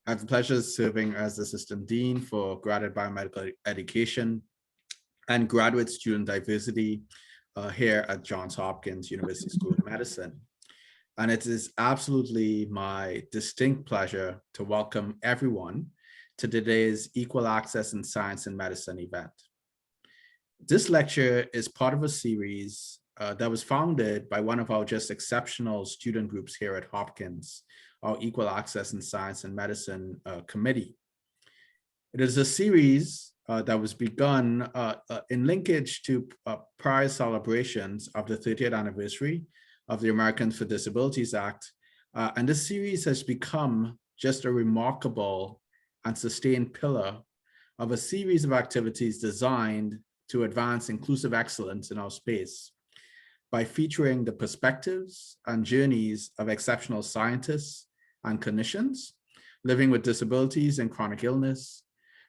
I have the pleasure of serving as Assistant Dean for Graduate Biomedical Education and Graduate Student Diversity here at Johns Hopkins University School of Medicine. And it is absolutely my distinct pleasure to welcome everyone to today's Equal Access in Science and Medicine event. This lecture is part of a series that was founded by one of our just exceptional student groups here at Hopkins, our Equal Access in Science and Medicine Committee. It is a series that was begun in linkage to prior celebrations of the 30th anniversary of the Americans for Disabilities Act. And this series has become just a remarkable and sustained pillar of a series of activities designed to advance inclusive excellence in our space by featuring the perspectives and journeys of exceptional scientists and clinicians living with disabilities and chronic illness,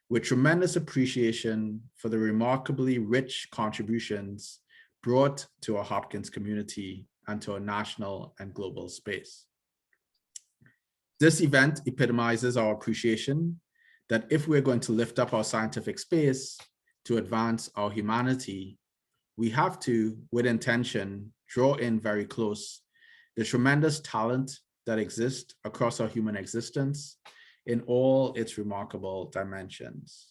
with tremendous appreciation for the remarkably rich contributions brought to our Hopkins community and to our national and global space. This event epitomizes our appreciation that if we're going to lift up our scientific space to advance our humanity, we have to, with intention, draw in very close the tremendous talent that exists across our human existence in all its remarkable dimensions.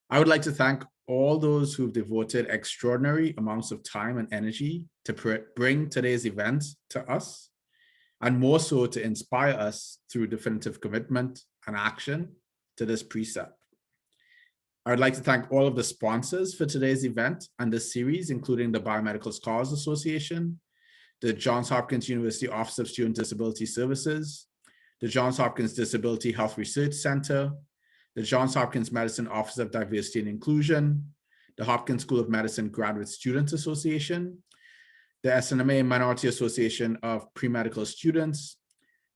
I would like to thank all those who've devoted extraordinary amounts of time and energy to bring today's event to us, and more so to inspire us through definitive commitment and action to this precept. I would like to thank all of the sponsors for today's event and this series, including the Biomedical Scholars Association, the Johns Hopkins University Office of Student Disability Services, the Johns Hopkins Disability Health Research Center, the Johns Hopkins Medicine Office of Diversity and Inclusion, the Hopkins School of Medicine Graduate Students Association, the SNMA Minority Association of Pre-Medical Students,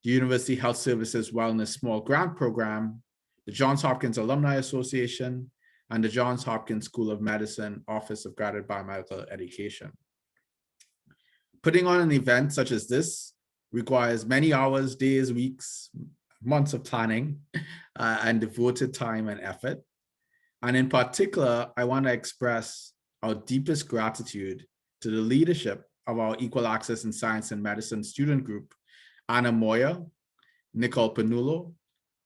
the University Health Services Wellness Small Grant Program, the Johns Hopkins Alumni Association, and the Johns Hopkins School of Medicine Office of Graduate Biomedical Education. Putting on an event such as this requires many hours, days, weeks, months of planning and devoted time and effort. And in particular, I want to express our deepest gratitude to the leadership of our Equal Access in Science and Medicine student group, Anna Moya, Nicole Panulo,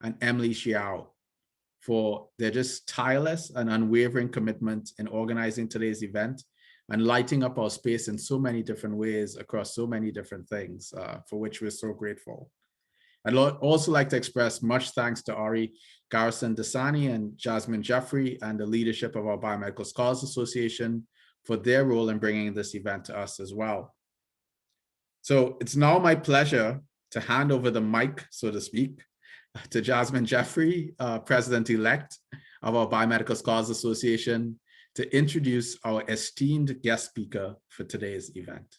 and Emily Xiao, for their just tireless and unwavering commitment in organizing today's event and lighting up our space in so many different ways across so many different things, for which we're so grateful. I'd also like to express much thanks to Ari Garrison-Dasani and Jasmine Jeffrey and the leadership of our Biomedical Scholars Association for their role in bringing this event to us as well. So it's now my pleasure to hand over the mic, so to speak, to Jasmine Jeffrey, President-elect of our Biomedical Scholars Association, to introduce our esteemed guest speaker for today's event.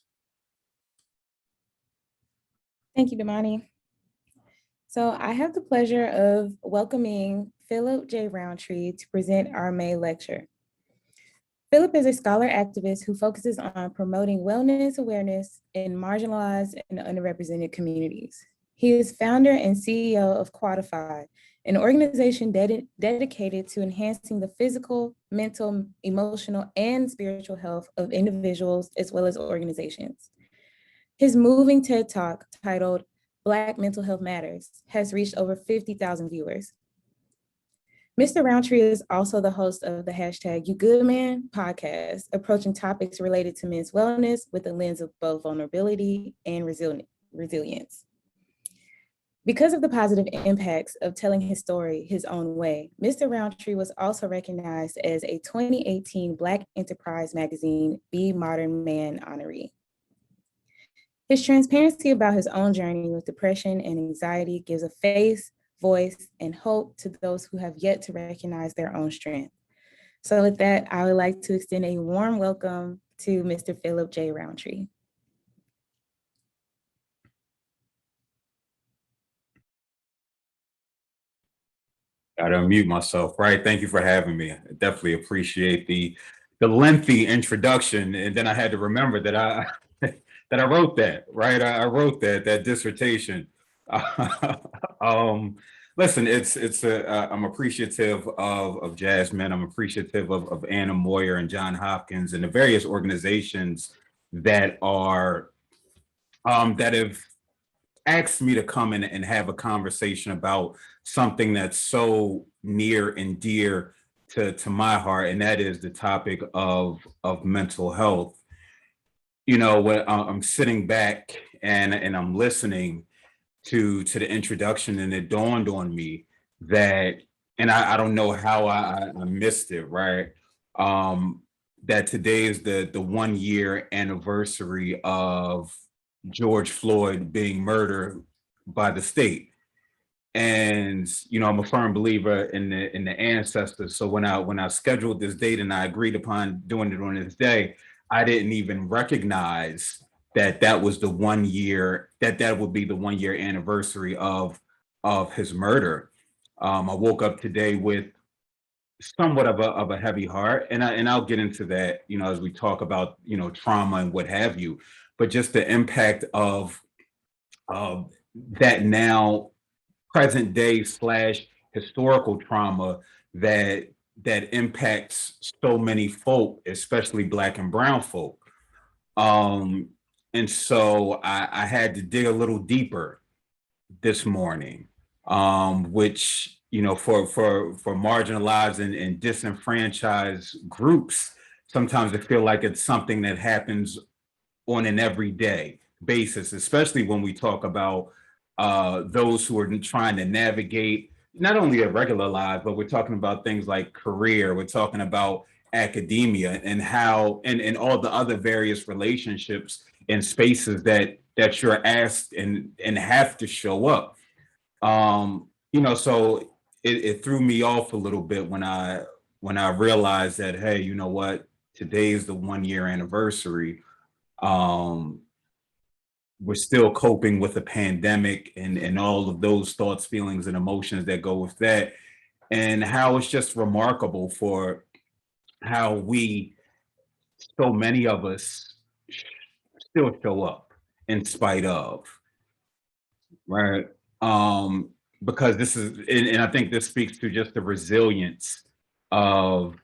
Thank you, Damani. So I have the pleasure of welcoming Phillip J. Roundtree to present our May lecture. Phillip is a scholar activist who focuses on promoting wellness awareness in marginalized and underrepresented communities. He is founder and CEO of Quantified, an organization dedicated to enhancing the physical, mental, emotional, and spiritual health of individuals as well as organizations. His moving TED Talk titled Black Mental Health Matters has reached over 50,000 viewers. Mr. Roundtree is also the host of the #YouGoodMan podcast, approaching topics related to men's wellness with a lens of both vulnerability and resilience. Because of the positive impacts of telling his story his own way, Mr. Roundtree was also recognized as a 2018 Black Enterprise Magazine Be Modern Man honoree. His transparency about his own journey with depression and anxiety gives a face, voice, and hope to those who have yet to recognize their own strength. So with that, I would like to extend a warm welcome to Mr. Phillip J. Roundtree. Got to unmute myself, right? Thank you for having me. I definitely appreciate the lengthy introduction. And then I had to remember that that I wrote that, right? I wrote that dissertation. Listen, I'm appreciative of Jasmine. I'm appreciative of Anna Moyer and Johns Hopkins and the various organizations that are that have asked me to come in and have a conversation about something that's so near and dear to my heart, and that is the topic of mental health. You know, when I'm sitting back and I'm listening to the introduction, and it dawned on me that, and I don't know how I missed it, right? That today is the 1 year anniversary of George Floyd being murdered by the state. And you know, I'm a firm believer in the ancestors. So when I scheduled this date and I agreed upon doing it on this day, I didn't even recognize that was the 1 year, that would be the 1 year anniversary of his murder. I woke up today with somewhat of a heavy heart, and I'll get into that, you know, as we talk about, you know, trauma and what have you, but just the impact of that now present day slash historical trauma that impacts so many folk, especially Black and brown folk. Um, and so I had to dig a little deeper this morning, which, you know, for marginalized and disenfranchised groups, sometimes I feel like it's something that happens on an everyday basis, especially when we talk about those who are trying to navigate not only their regular lives, but we're talking about things like career, we're talking about academia and how and all the other various relationships and spaces that you're asked and have to show up. You know, so it threw me off a little bit when I realized that, hey, you know what, today is the 1 year anniversary. um we're still coping with the pandemic and all of those thoughts, feelings, and emotions that go with that, and how it's just remarkable for how so many of us still show up in spite of, right? Um, because this is, and I think this speaks to just the resilience of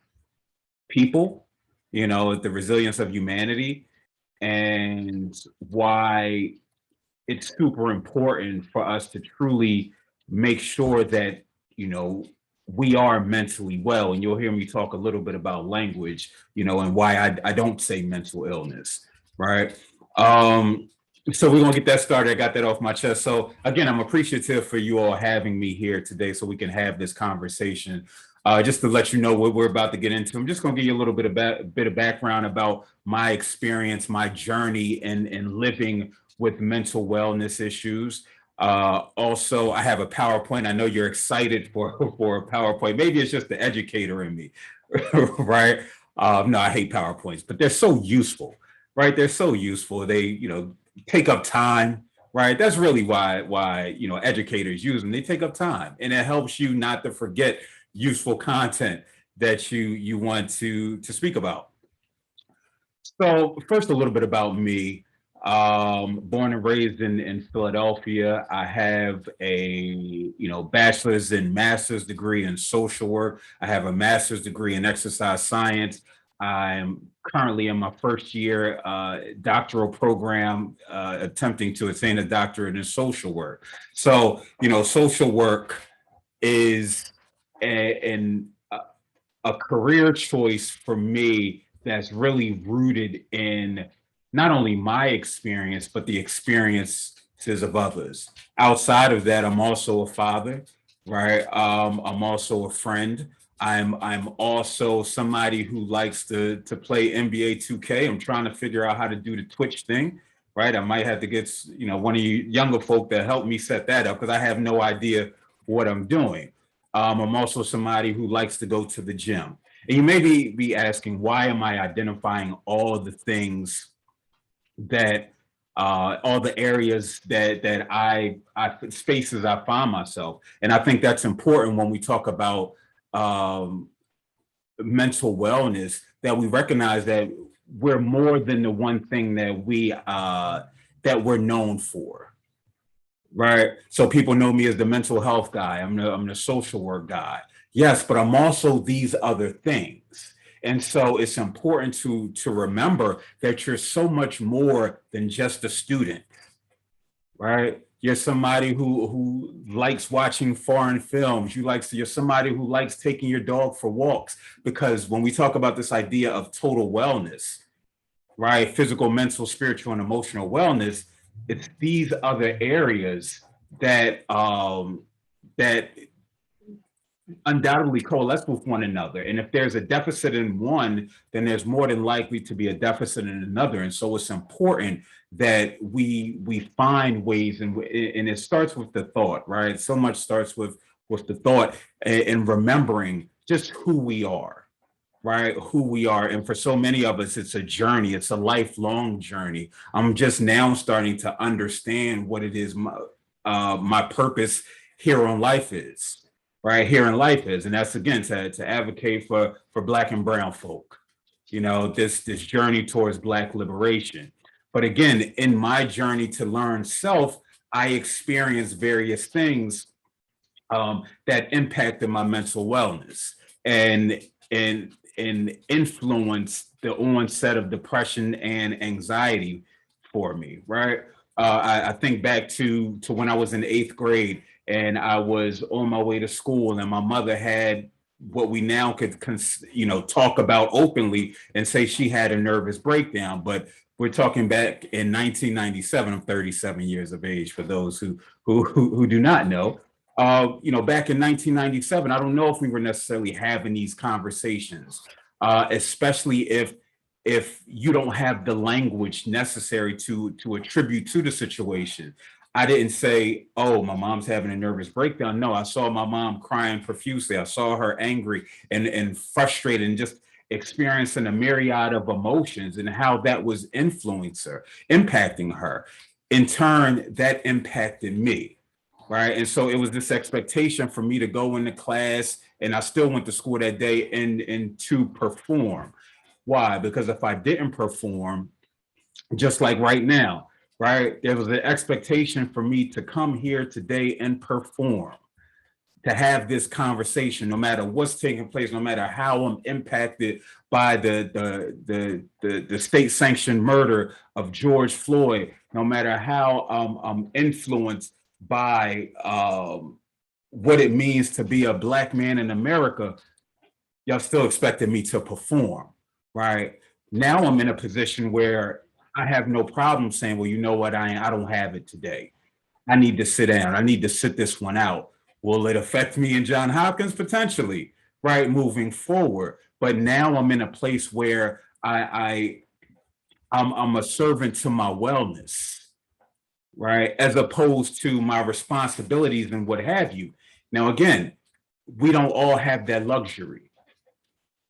people, you know, the resilience of humanity, and why it's super important for us to truly make sure that, you know, we are mentally well. And you'll hear me talk a little bit about language, you know, and why I don't say mental illness, right? Um, so we're gonna get that started. I got that off my chest. So again, I'm appreciative for you all having me here today so we can have this conversation. Just to let you know what we're about to get into, I'm just gonna give you a little bit of background about my experience, my journey in living with mental wellness issues. Also, I have a PowerPoint. I know you're excited for a PowerPoint. Maybe it's just the educator in me, right? No, I hate PowerPoints, but they're so useful, right? They're so useful. They, you know, take up time, right? That's really why you know, educators use them. They take up time, and it helps you not to forget useful content that you want to speak about. So first, a little bit about me. Born and raised in Philadelphia. I have a, you know, bachelor's and master's degree in social work. I have a master's degree in exercise science. I'm currently in my first year doctoral program, attempting to attain a doctorate in social work. So, you know, social work is a career choice for me that's really rooted in not only my experience, but the experiences of others. Outside of that, I'm also a father, right? I'm also a friend. I'm also somebody who likes to play NBA 2K. I'm trying to figure out how to do the Twitch thing, right? I might have to get, you know, one of you younger folk to help me set that up, because I have no idea what I'm doing. I'm also somebody who likes to go to the gym. And you may be asking, why am I identifying all the things that, all the areas that spaces I find myself? And I think that's important when we talk about mental wellness, that we recognize that we're more than the one thing that we're known for, right? So people know me as the mental health guy. I'm the social work guy. Yes, but I'm also these other things. And so it's important to remember that you're so much more than just a student, right? You're somebody who likes watching foreign films. You're somebody who likes taking your dog for walks. Because when we talk about this idea of total wellness, right? Physical, mental, spiritual, and emotional wellness, it's these other areas that that undoubtedly coalesce with one another. And if there's a deficit in one, then there's more than likely to be a deficit in another. And so it's important that we find ways, and it starts with the thought, right? So much starts with the thought and remembering just who we are, right? Who we are. And for so many of us, it's a journey. It's a lifelong journey. I'm just now starting to understand what it is my purpose here on life is. Right here in life is, and that's again to advocate for Black and brown folk, this journey towards Black liberation. But again, in my journey to learn self, I experienced various things that impacted my mental wellness and influenced the onset of depression and anxiety for me. Right, I think back to when I was in 8th grade. And I was on my way to school, and my mother had what we now could, talk about openly and say she had a nervous breakdown. But we're talking back in 1997. I'm 37 years of age for those who do not know. Back in 1997, I don't know if we were necessarily having these conversations, especially if you don't have the language necessary to attribute to the situation. I didn't say, oh, my mom's having a nervous breakdown. No, I saw my mom crying profusely. I saw her angry and frustrated and just experiencing a myriad of emotions, and how that was impacting her. In turn, that impacted me, right? And so it was this expectation for me to go into class, and I still went to school that day and to perform. Why? Because if I didn't perform, just like right now, right, there was an expectation for me to come here today and perform, to have this conversation, no matter what's taking place, no matter how I'm impacted by the state-sanctioned murder of George Floyd, no matter how I'm influenced by what it means to be a Black man in America. Y'all still expected me to perform, right? Now I'm in a position where I have no problem saying, well, you know what, I don't have it today. I need to sit down. I need to sit this one out. Will it affect me in Johns Hopkins? Potentially, right, moving forward. But now I'm in a place where I'm a servant to my wellness, right, as opposed to my responsibilities and what have you. Now, again, we don't all have that luxury,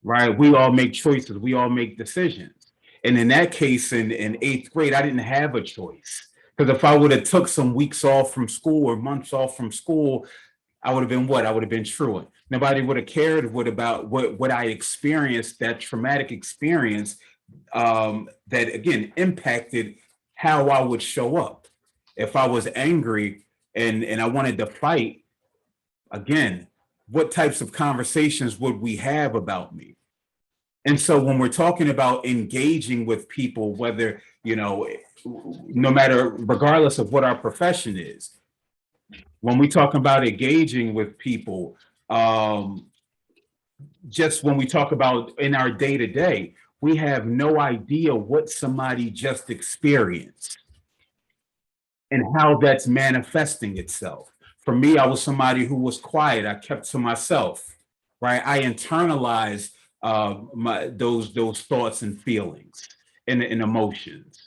right? We all make choices. We all make decisions. And in that case, in 8th grade, I didn't have a choice. Because if I would have took some weeks off from school or months off from school, I would have been what? I would have been truant. Nobody would have cared about what I experienced, that traumatic experience that, again, impacted how I would show up. If I was angry and I wanted to fight, again, what types of conversations would we have about me? And so when we're talking about engaging with people, whether, no matter, regardless of what our profession is, when we talk about engaging with people, just when we talk about in our day-to-day, we have no idea what somebody just experienced and how that's manifesting itself. For me, I was somebody who was quiet. I kept to myself, right? I internalized those thoughts and feelings and emotions,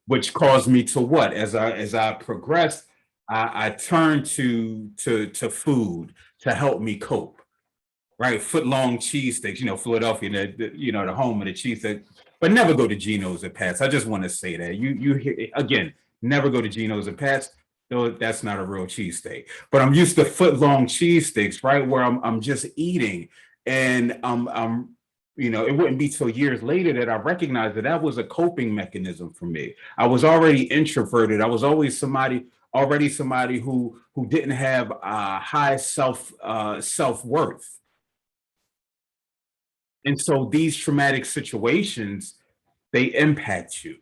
which caused me to what? As I progressed, I turned to food to help me cope. Right, foot-long cheesesteaks. Philadelphia, the home of the cheesesteak. But never go to Geno's or Pat's. I just want to say that you hear again. Never go to Geno's or Pat's. Though that's not a real cheesesteak. But I'm used to foot-long cheesesteaks, right, where I'm just eating and I'm it wouldn't be till years later that I recognized that that was a coping mechanism for me. I was already introverted. I was always somebody who didn't have high self-worth. And so these traumatic situations, they impact you.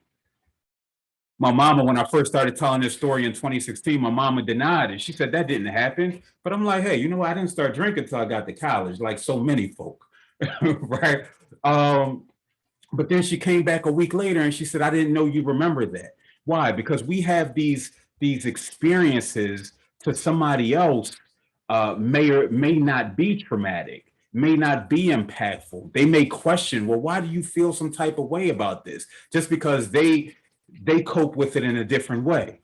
My mama, when I first started telling this story in 2016, my mama denied it. She said that didn't happen. But I'm like, hey, you know what? I didn't start drinking until I got to college, like so many folk, right? But then she came back a week later and she said, I didn't know you remember that. Why? Because we have these experiences to somebody else may or may not be traumatic, may not be impactful. They may question, well, why do you feel some type of way about this? Just because they cope with it in a different way,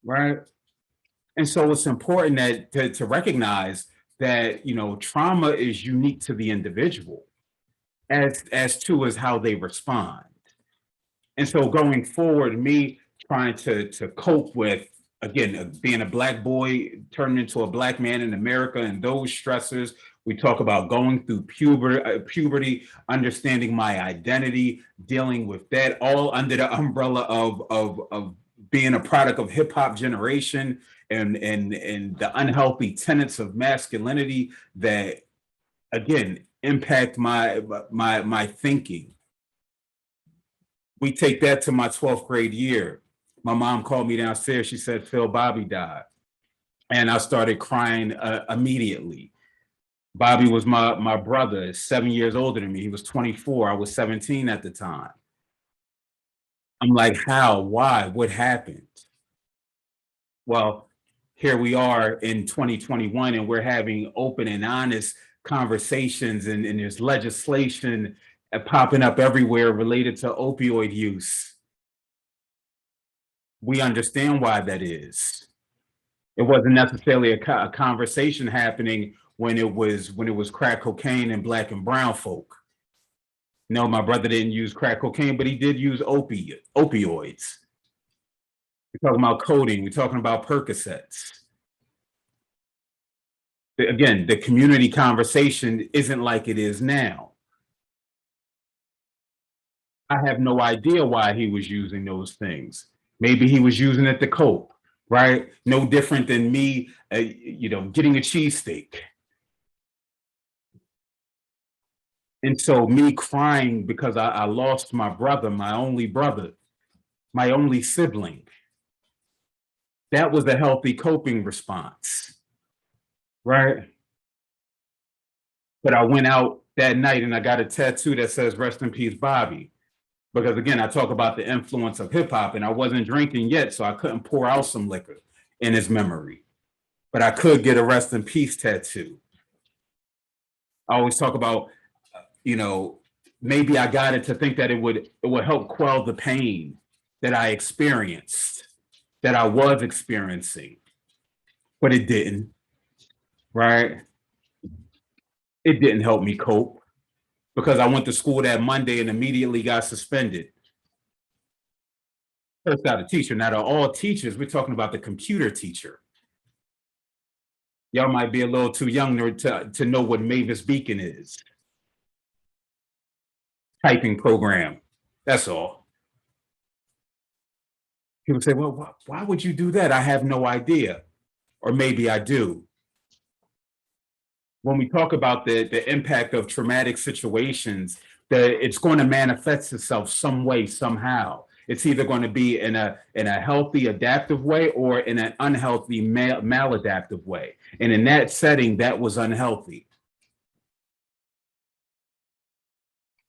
right? And so it's important that to recognize that, trauma is unique to the individual as to as how they respond. And so going forward, me trying to cope with, again, being a Black boy turning into a Black man in America and those stressors. We talk about going through puberty, understanding my identity, dealing with that, all under the umbrella of being a product of hip hop generation and the unhealthy tenets of masculinity that, again, impact my thinking. We take that to my 12th grade year. My mom called me downstairs. She said, Phil, Bobby died. And I started crying immediately. Bobby was my brother, 7 years older than me. He was 24. I was 17 at the time. I'm like, how? Why? What happened? Well, here we are in 2021, and we're having open and honest conversations, and there's legislation popping up everywhere related to opioid use. We understand why that is. It wasn't necessarily a conversation happening when it was crack cocaine and Black and brown folk. No, my brother didn't use crack cocaine, but he did use opioids. We're talking about codeine. We're talking about Percocets. Again, the community conversation isn't like it is now. I have no idea why he was using those things. Maybe he was using it to cope, right? No different than me, getting a cheesesteak. And so me crying because I lost my brother, my only sibling. That was a healthy coping response, right? But I went out that night and I got a tattoo that says, rest in peace, Bobby. Because again, I talk about the influence of hip hop, and I wasn't drinking yet, so I couldn't pour out some liquor in his memory. But I could get a rest in peace tattoo. I always talk about, maybe I got it to think that it would help quell the pain that I experienced, that I was experiencing, but it didn't, right? It didn't help me cope. Because I went to school that Monday and immediately got suspended. First out a teacher. Now, to all teachers, we're talking about the computer teacher. Y'all might be a little too young to know what Mavis Beacon is. Typing program. That's all. People say, well, why would you do that? I have no idea. Or maybe I do. When we talk about the impact of traumatic situations, that it's going to manifest itself some way, somehow. It's either going to be in a healthy, adaptive way or in an unhealthy, maladaptive way. And in that setting, that was unhealthy.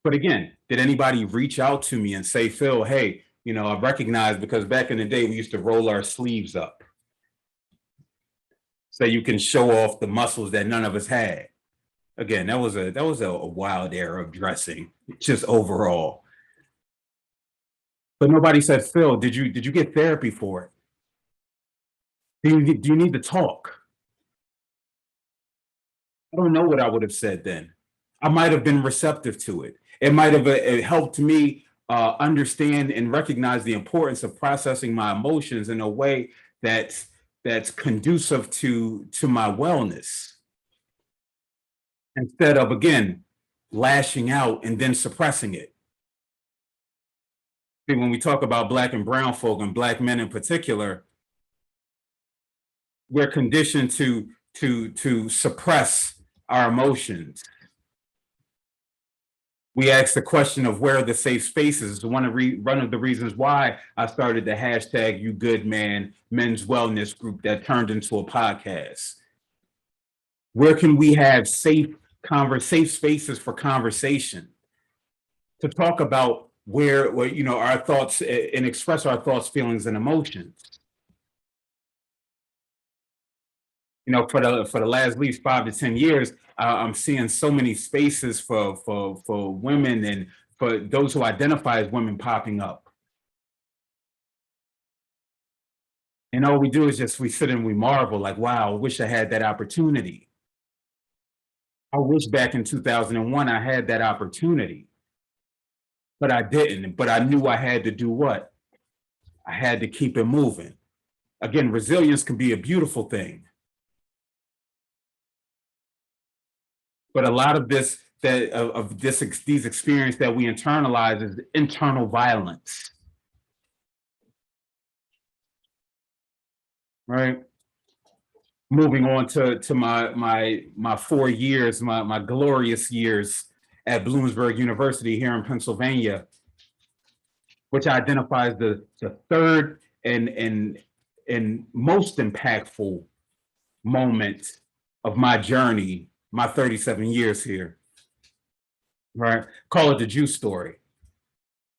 But again, did anybody reach out to me and say, Phil, hey, I recognize, because back in the day, we used to roll our sleeves up, so you can show off the muscles that none of us had. Again, that was a wild era of dressing, just overall. But nobody said, Phil, did you get therapy for it? Do you need to talk? I don't know what I would have said then. I might have been receptive to it. It might have helped me understand and recognize the importance of processing my emotions in a way that's conducive to my wellness, instead of, again, lashing out and then suppressing it. See, when we talk about Black and brown folk and Black men in particular, we're conditioned to suppress our emotions. We ask the question of where are the safe spaces. One of the reasons why I started the hashtag You Good Man Men's Wellness Group that turned into a podcast. Where can we have safe spaces for conversation to talk about where our thoughts and express our thoughts, feelings, and emotions? For the last at least 5 to 10 years, I'm seeing so many spaces for women and for those who identify as women popping up. And all we do is we sit and we marvel like, wow, I wish I had that opportunity. I wish back in 2001 I had that opportunity, but I didn't. But I knew I had to do what? I had to keep it moving. Again, resilience can be a beautiful thing. But a lot of these experiences that we internalize is internal violence. Right? Moving on to my 4 years, my glorious years at Bloomsburg University here in Pennsylvania, which identifies the third and most impactful moment of my journey, my 37 years here. Right? Call it the juice story.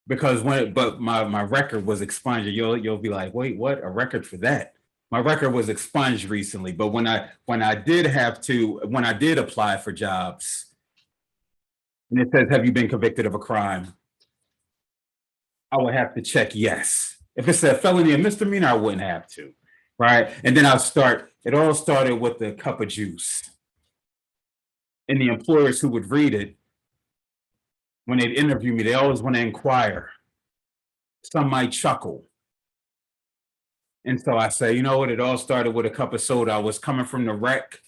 Because my record was expunged. You'll be like, wait, what? A record for that? My record was expunged recently, but when I did apply for jobs, and it says, have you been convicted of a crime? I would have to check yes. If it said felony and misdemeanor, I wouldn't have to, right? And then it all started with a cup of juice. And the employers who would read it, when they'd interview me, they always want to inquire. Some might chuckle. And so I say, you know what? It all started with a cup of soda. I was coming from the rec,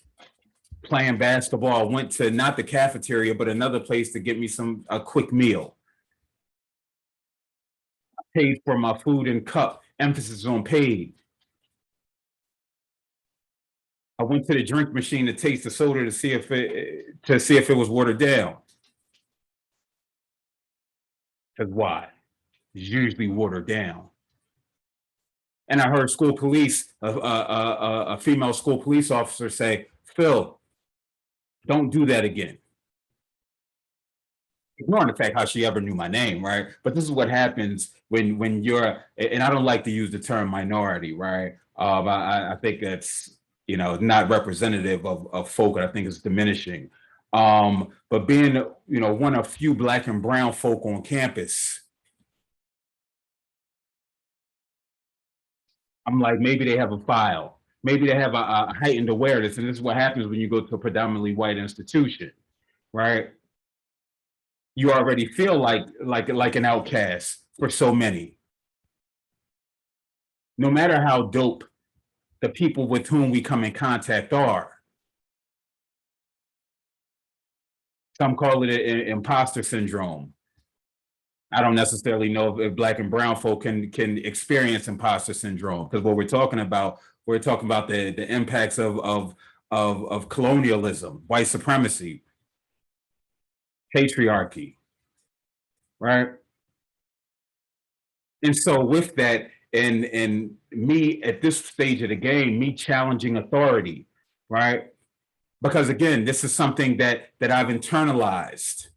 playing basketball. I went to not the cafeteria, but another place to get me a quick meal. I paid for my food and cup. Emphasis on paid. I went to the drink machine to taste the soda to see if it was watered down. Because why? It's usually watered down. And I heard school police, a female school police officer say, Phil, don't do that again. Ignoring the fact how she ever knew my name, right? But this is what happens when you're, and I don't like to use the term minority, right? I think that's, not representative of folk. I think it's diminishing. But being, one of few Black and brown folk on campus, I'm like, maybe they have a file. Maybe they have a heightened awareness. And this is what happens when you go to a predominantly white institution, right? You already feel like an outcast for so many. No matter how dope the people with whom we come in contact are. Some call it imposter syndrome. I don't necessarily know if Black and brown folk can experience imposter syndrome, because what we're talking about the impacts of colonialism, white supremacy, patriarchy, right? And so with that, and me at this stage of the game, me challenging authority, right? Because again, this is something that I've internalized.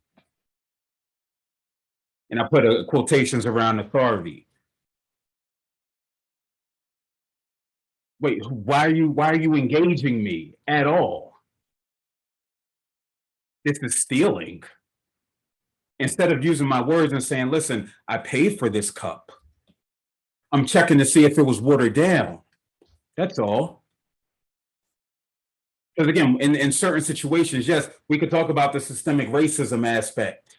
And I put quotations around authority. Wait, why are you engaging me at all? This is stealing. Instead of using my words and saying, listen, I paid for this cup. I'm checking to see if it was watered down. That's all. Because again, in certain situations, yes, we could talk about the systemic racism aspect.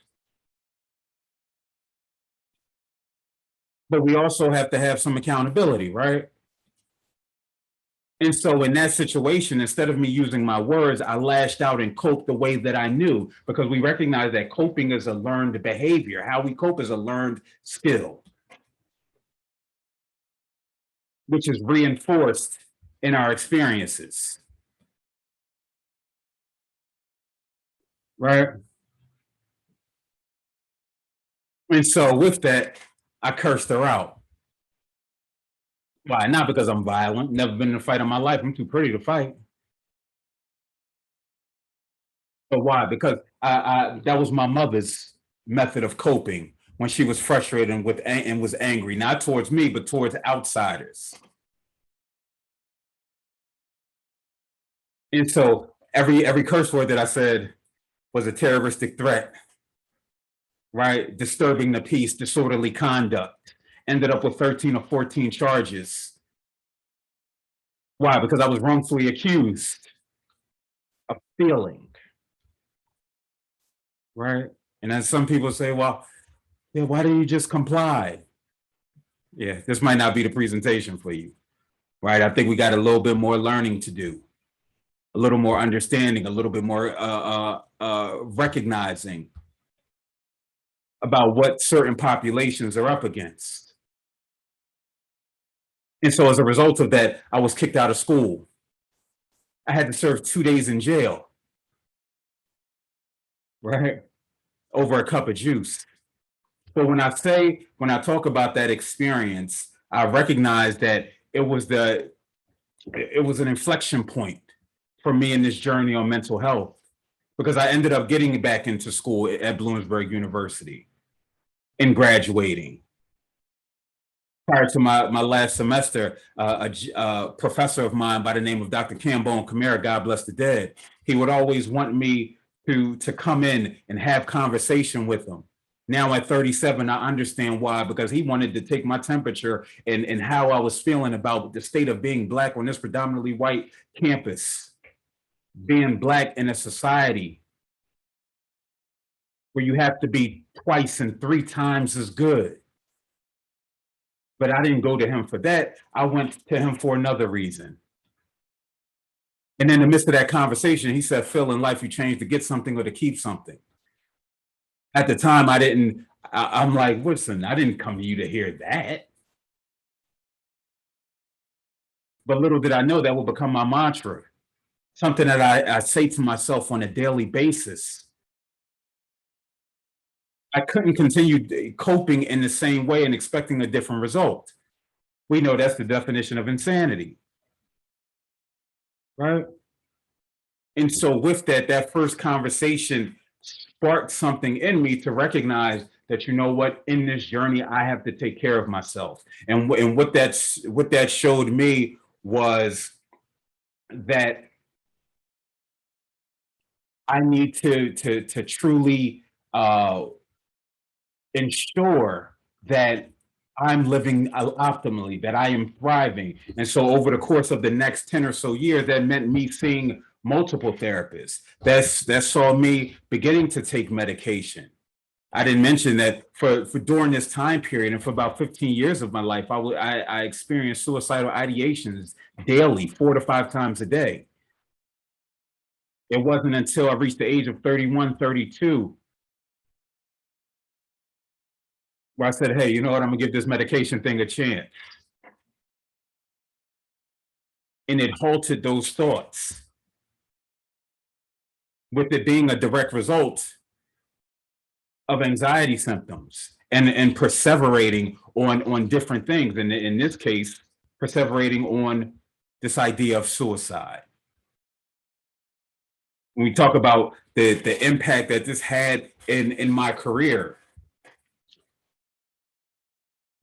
But we also have to have some accountability, right? And so in that situation, instead of me using my words, I lashed out and coped the way that I knew, because we recognize that coping is a learned behavior. How we cope is a learned skill, which is reinforced in our experiences, right? And so with that, I cursed her out. Why? Not because I'm violent, never been in a fight in my life. I'm too pretty to fight. But why? Because that was my mother's method of coping when she was frustrated and was angry, not towards me, but towards outsiders. And so every curse word that I said was a terroristic threat, right? Disturbing the peace, disorderly conduct. Ended up with 13 or 14 charges. Why? Because I was wrongfully accused of stealing, right? And as some people say, well, yeah, why didn't you just comply? Yeah, this might not be the presentation for you, right? I think we got a little bit more learning to do, a little more understanding, a little bit more recognizing about what certain populations are up against. And so as a result of that, I was kicked out of school. I had to serve 2 days in jail, right? Over a cup of juice. But when I talk about that experience, I recognize that it was an inflection point for me in this journey on mental health, because I ended up getting back into school at Bloomsburg University and graduating. Prior to my last semester, a professor of mine by the name of Dr. Cambone Kamara, God bless the dead, he would always want me to come in and have conversation with him. Now at 37, I understand why, because he wanted to take my temperature and how I was feeling about the state of being Black on this predominantly white campus, being Black in a society where you have to be twice and 3 times as good. But I didn't go to him for that. I went to him for another reason. And in the midst of that conversation, he said, Phil, in life, you change to get something or to keep something. At the time, I'm like, listen, I didn't come to you to hear that. But little did I know that will become my mantra, something that I say to myself on a daily basis. I couldn't continue coping in the same way and expecting a different result. We know that's the definition of insanity, right? And so with that first conversation sparked something in me to recognize that, you know what, in this journey, I have to take care of myself. And what that showed me was that I need to truly ensure that I'm living optimally, that I am thriving. And so over the course of the next 10 or so years, that meant me seeing multiple therapists. That saw me beginning to take medication. I didn't mention that for during this time period and for about 15 years of my life, I experienced suicidal ideations daily, 4 to 5 times a day. It wasn't until I reached the age of 31, 32, where I said, hey, you know what, I'm gonna give this medication thing a chance. And it halted those thoughts, with it being a direct result of anxiety symptoms and perseverating on different things. And in this case, perseverating on this idea of suicide. When we talk about the impact that this had in my career,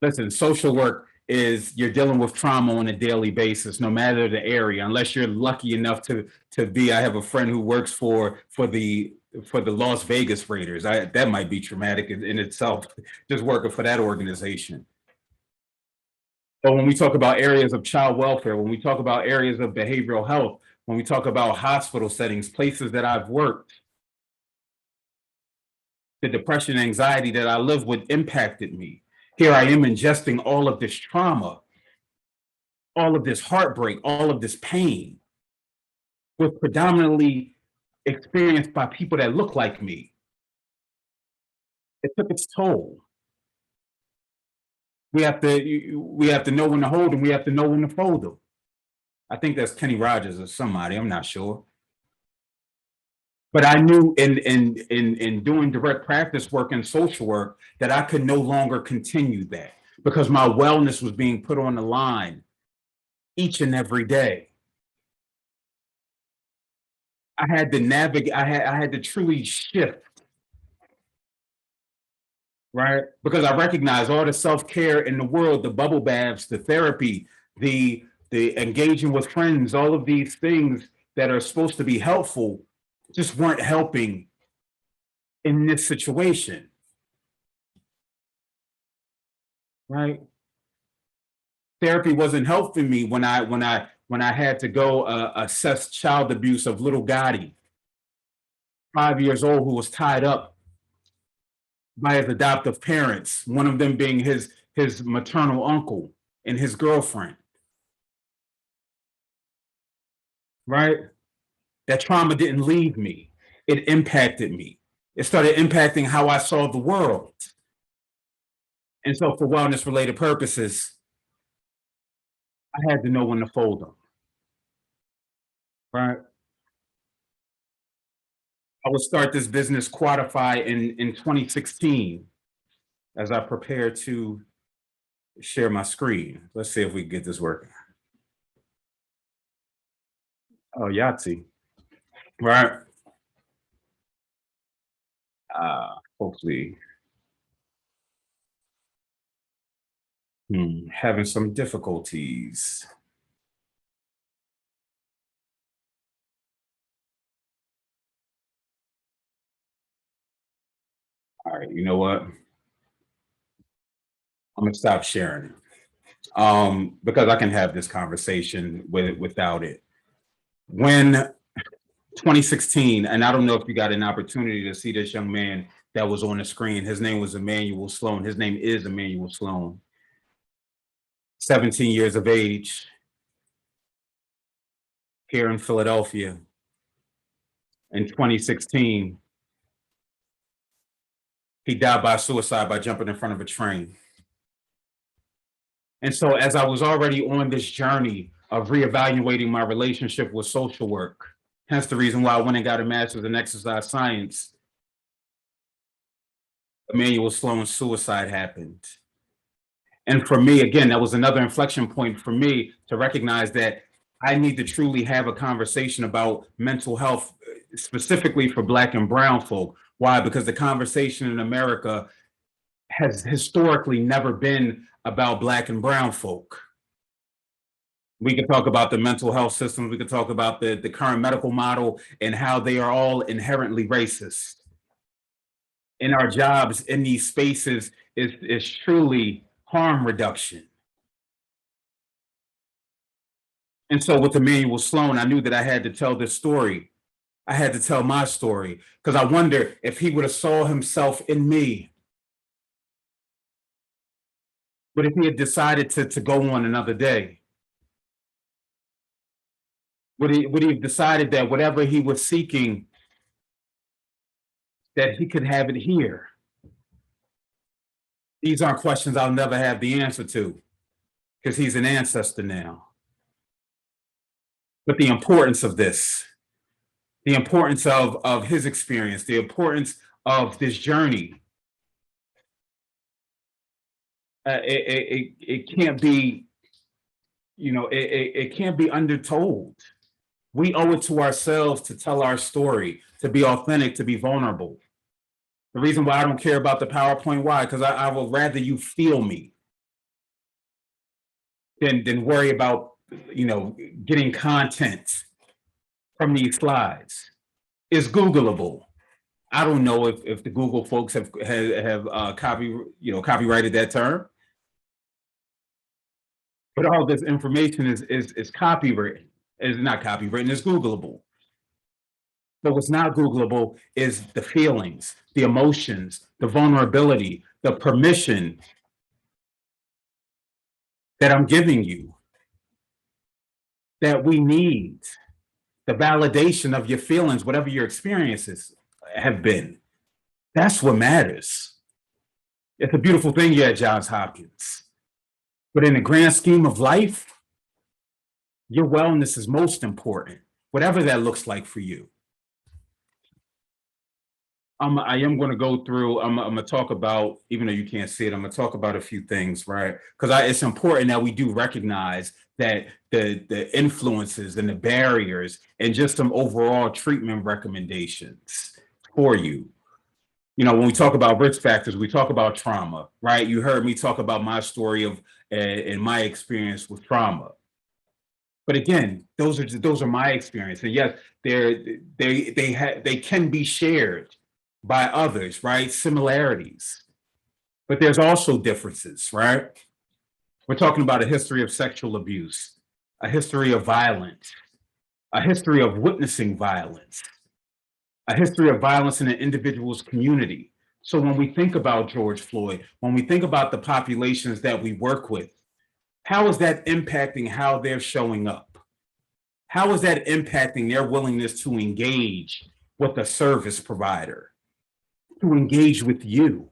listen, social work is, you're dealing with trauma on a daily basis, no matter the area, unless you're lucky enough to be. I have a friend who works for the Las Vegas Raiders. That might be traumatic in itself, just working for that organization. But when we talk about areas of child welfare, when we talk about areas of behavioral health, when we talk about hospital settings, places that I've worked, the depression and anxiety that I live with impacted me. Here I am ingesting all of this trauma, all of this heartbreak, all of this pain was predominantly experienced by people that look like me. It took its toll. We have to know when to hold them. We have to know when to fold them. I think that's Kenny Rogers or somebody. I'm not sure. But I knew in doing direct practice work and social work that I could no longer continue that because my wellness was being put on the line each and every day. I had to navigate. I had to truly shift, right? Because I recognize all the self-care in the world, the bubble baths, the therapy, the engaging with friends, all of these things that are supposed to be helpful just weren't helping in this situation, right? Therapy wasn't helping me when I had to go assess child abuse of little Gotti, 5 years old, who was tied up by his adoptive parents, one of them being his maternal uncle and his girlfriend, right? That trauma didn't leave me. It impacted me. It started impacting how I saw the world. And so for wellness related purposes, I had to know when to fold them, right? I would start this business Quantify in 2016 as I prepare to share my screen. Let's see if we can get this working. Oh, Yahtzee, right? Hopefully. Having some difficulties. All right, you know what? I'm gonna stop sharing it because I can have this conversation without it. When 2016, and I don't know if you got an opportunity to see this young man that was on the screen. His name was Emmanuel Sloan. His name is Emmanuel Sloan. 17 years of age, here in Philadelphia. In 2016, he died by suicide by jumping in front of a train. And so as I was already on this journey of reevaluating my relationship with social work, hence the reason why I went and got a master's in exercise science, Emmanuel Sloan's suicide happened. And for me, again, that was another inflection point for me to recognize that I need to truly have a conversation about mental health, specifically for Black and brown folk. Why? Because the conversation in America has historically never been about Black and brown folk. We could talk about the mental health systems. We could talk about the current medical model and how they are all inherently racist. In our jobs in these spaces is truly harm reduction. And so with Emmanuel Sloan, I knew that I had to tell this story. I had to tell my story because I wonder if he would have saw himself in me. But if he had decided to go on another day, would he have decided that whatever he was seeking, that he could have it here? These aren't questions I'll never have the answer to because he's an ancestor now. But the importance of this, the importance of his experience, the importance of this journey, it can't be, it can't be undertold. We owe it to ourselves to tell our story, to be authentic, to be vulnerable. The reason why I don't care about the PowerPoint, why? Because I would rather you feel me than worry about, getting content from these slides. It's Googleable. I don't know if the Google folks have copyrighted that term, but all this information is copywritten. It's not copywritten, it's Googleable. But what's not Googleable is the feelings, the emotions, the vulnerability, the permission that I'm giving you. that we need, the validation of your feelings, whatever your experiences have been. That's what matters. It's a beautiful thing you're at Johns Hopkins. But in the grand scheme of life, your wellness is most important, whatever that looks like for you. I am going to go through, I'm going to talk about, even though you can't see it, I'm going to talk about a few things, right? Because it's important that we do recognize that the influences and the barriers and just some overall treatment recommendations for you. You know, when we talk about risk factors, we talk about trauma, right? You heard me talk about my story of and my experience with trauma. But again, those are my experience, and yes, they can be shared by others, right? Similarities, but there's also differences, right? We're talking about a history of sexual abuse, a history of violence, a history of witnessing violence, a history of violence in an individual's community. So when we think about George Floyd, when we think about the populations that we work with, how is that impacting how they're showing up? How is that impacting their willingness to engage with a service provider, to engage with you?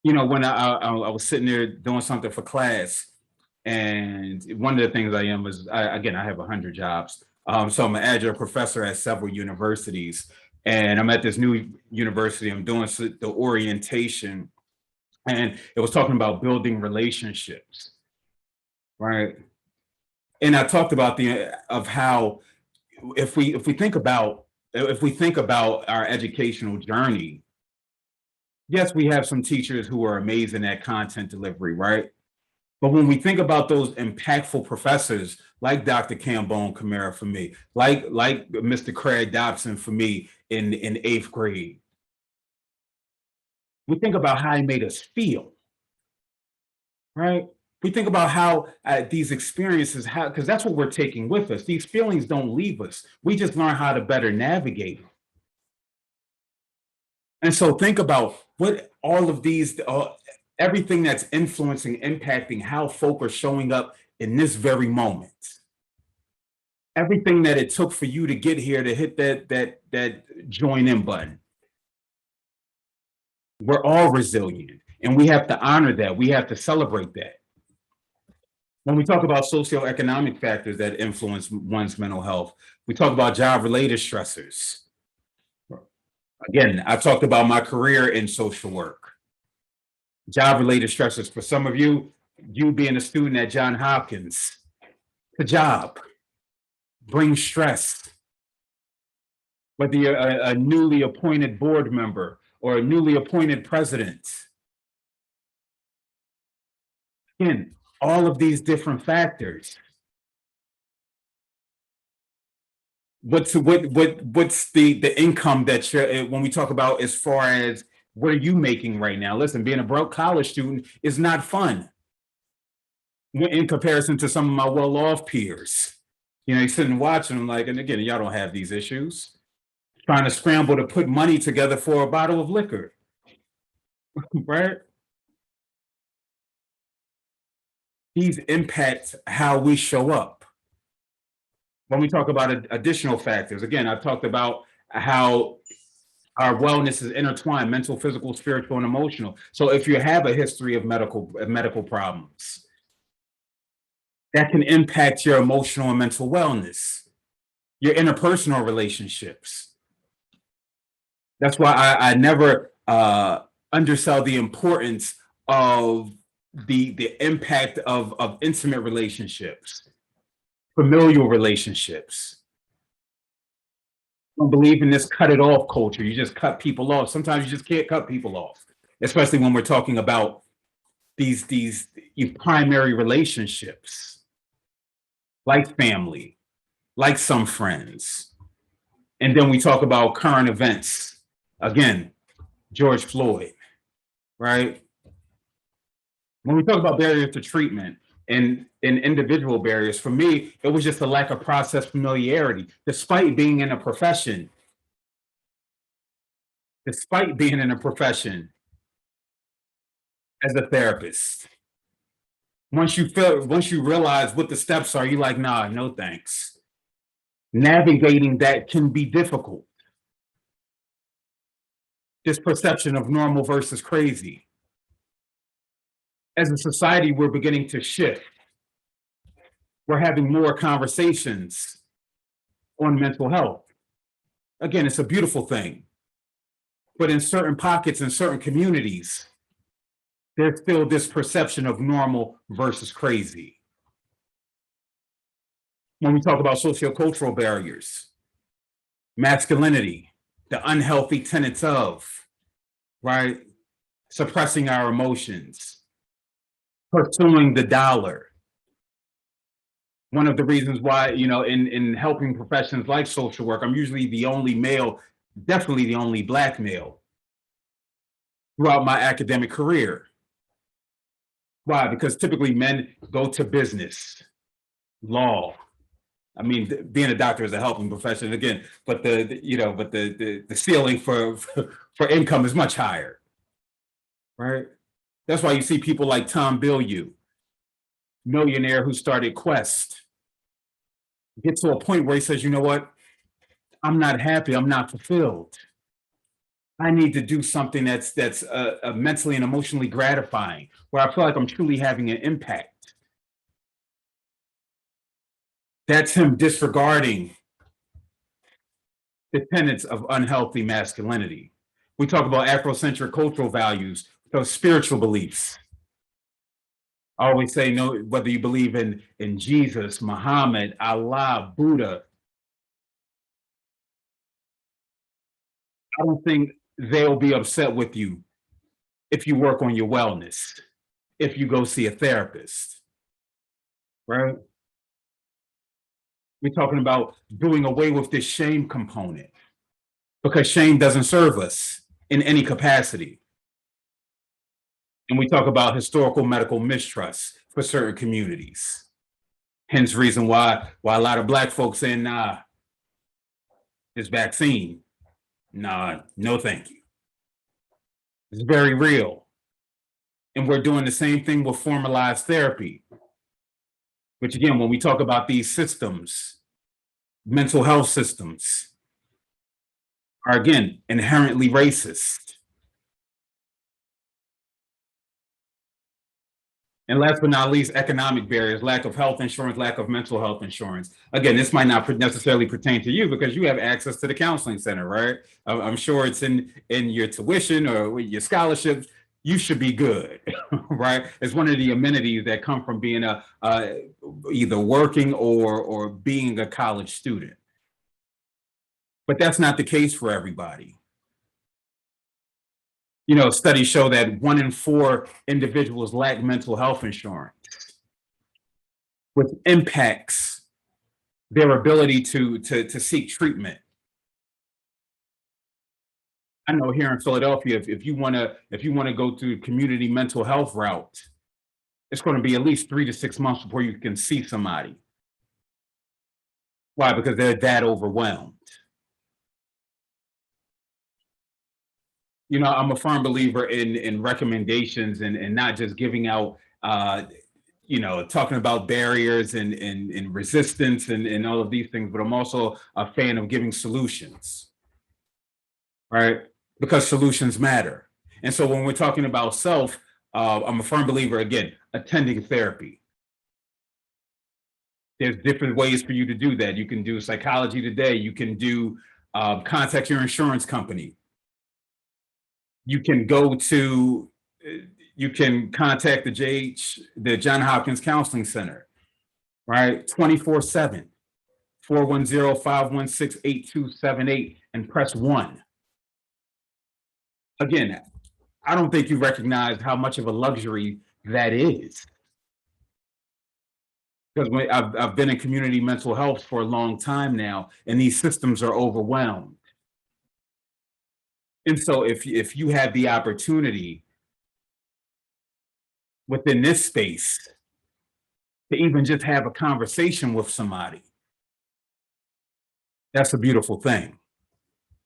You know, when I was sitting there doing something for class, and one of the things I am is, again, I have 100 jobs. So I'm an adjunct professor at several universities, and I'm at this new university. I'm doing the orientation, and it was talking about building relationships, right? And I talked about how if we think about our educational journey, yes, we have some teachers who are amazing at content delivery, right? But when we think about those impactful professors like Dr. Cambone Camara for me, like Mr. Craig Dobson for me in 8th grade, we think about how he made us feel, right? We think about how these experiences, because that's what we're taking with us. These feelings don't leave us. We just learn how to better navigate them. And so think about what all of these, everything that's influencing, impacting how folk are showing up in this very moment. Everything that it took for you to get here, to hit that join in button. We're all resilient, and we have to honor that. We have to celebrate that. When we talk about socioeconomic factors that influence one's mental health, we talk about job-related stressors. Again, I talked about my career in social work. Job-related stressors. For some of you, you being a student at Johns Hopkins, the job brings stress. Whether you're a newly appointed board member or a newly appointed president. Again, all of these different factors. What's the income that you're, when we talk about as far as what are you making right now? Listen, being a broke college student is not fun in comparison to some of my well-off peers. You know, you're sitting watching them like, and again, y'all don't have these issues. Trying to scramble to put money together for a bottle of liquor, right? These impact how we show up. When we talk about additional factors, again, I've talked about how our wellness is intertwined: mental, physical, spiritual, and emotional. So if you have a history of medical problems, that can impact your emotional and mental wellness, your interpersonal relationships. That's why I never undersell the importance of the impact of intimate relationships, familial relationships. I don't believe in this cut it off culture. You just cut people off. Sometimes you just can't cut people off, especially when we're talking about these primary relationships, like family, like some friends. And then we talk about current events. Again, George Floyd, right? When we talk about barriers to treatment and individual barriers, for me, it was just a lack of process familiarity, despite being in a profession. Despite being in a profession as a therapist. Once you realize what the steps are, you're like, nah, no thanks. Navigating that can be difficult. This perception of normal versus crazy. As a society, we're beginning to shift. We're having more conversations on mental health. Again, it's a beautiful thing. But in certain pockets, in certain communities, there's still this perception of normal versus crazy. When we talk about sociocultural barriers, masculinity, the unhealthy tenets of, right? Suppressing our emotions, pursuing the dollar. One of the reasons why, in helping professions like social work, I'm usually the only male, definitely the only Black male throughout my academic career. Why? Because typically men go to business, law. I mean, being a doctor is a helping profession again, but the ceiling for income is much higher, right? That's why you see people like Tom Bilyeu, millionaire who started Quest, get to a point where he says, you know what? I'm not happy. I'm not fulfilled. I need to do something that's mentally and emotionally gratifying, where I feel like I'm truly having an impact. That's him disregarding the tenets of unhealthy masculinity. We talk about Afrocentric cultural values, those spiritual beliefs. I always say, no, whether you believe in Jesus, Muhammad, Allah, Buddha, I don't think they'll be upset with you if you work on your wellness, if you go see a therapist, right? We're talking about doing away with this shame component, because shame doesn't serve us in any capacity. And we talk about historical medical mistrust for certain communities. Hence reason why a lot of Black folks saying, nah, this vaccine, nah, no thank you. It's very real. And we're doing the same thing with formalized therapy, which again, when we talk about these systems, mental health systems are again inherently racist. And last but not least, economic barriers, lack of health insurance, lack of mental health insurance. Again, this might not necessarily pertain to you because you have access to the counseling center, right? I'm sure it's in your tuition or your scholarships. You should be good, right? It's one of the amenities that come from being either working or being a college student. But that's not the case for everybody. Studies show that 1 in 4 individuals lack mental health insurance, which impacts their ability to seek treatment. I know here in Philadelphia, if you want to go to community mental health route, it's going to be at least 3 to 6 months before you can see somebody. Why? Because they're that overwhelmed. I'm a firm believer in recommendations and not just giving out, talking about barriers and resistance and all of these things, but I'm also a fan of giving solutions, right? Because solutions matter. And so when we're talking about self, I'm a firm believer, again, attending therapy. There's different ways for you to do that. You can do Psychology Today. You can do contact your insurance company. You can contact the Johns Hopkins Counseling Center, right? 24/7, 410-516-8278 and press 1. Again, I don't think you recognize how much of a luxury that is. Because I've been in community mental health for a long time now, and these systems are overwhelmed. And so if you have the opportunity within this space to even just have a conversation with somebody, that's a beautiful thing,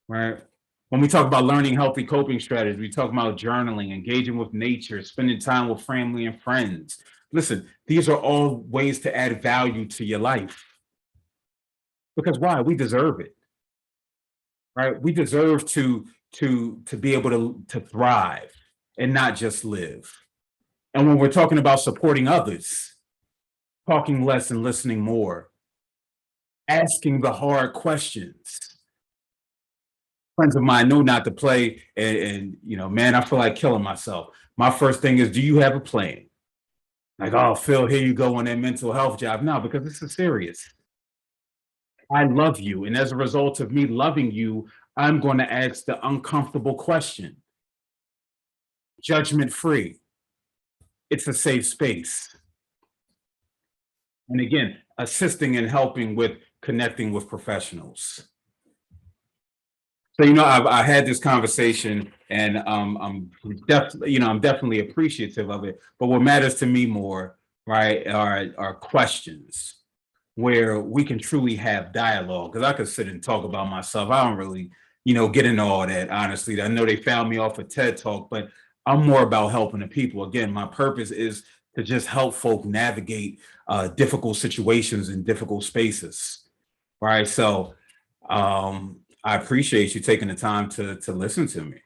right? When we talk about learning healthy coping strategies, we talk about journaling, engaging with nature, spending time with family and friends, Listen, these are all ways to add value to your life. Because why? We deserve it, right? We deserve to be able to thrive and not just live. And when we're talking about supporting others, talking less and listening more, asking the hard questions. Friends of mine know not to play, and man, I feel like killing myself. My first thing is, do you have a plan? Like, oh, Phil, here you go on that mental health job. No, because this is serious. I love you. And as a result of me loving you, I'm going to ask the uncomfortable question. Judgment free. It's a safe space. And again, assisting and helping with connecting with professionals. So, I had this conversation, and I'm definitely appreciative of it. But what matters to me more, right, are questions where we can truly have dialogue. Because I could sit and talk about myself. I don't really, get into all that, honestly. I know they found me off a TED Talk, but I'm more about helping the people. Again, my purpose is to just help folk navigate difficult situations in difficult spaces, right? So I appreciate you taking the time to listen to me.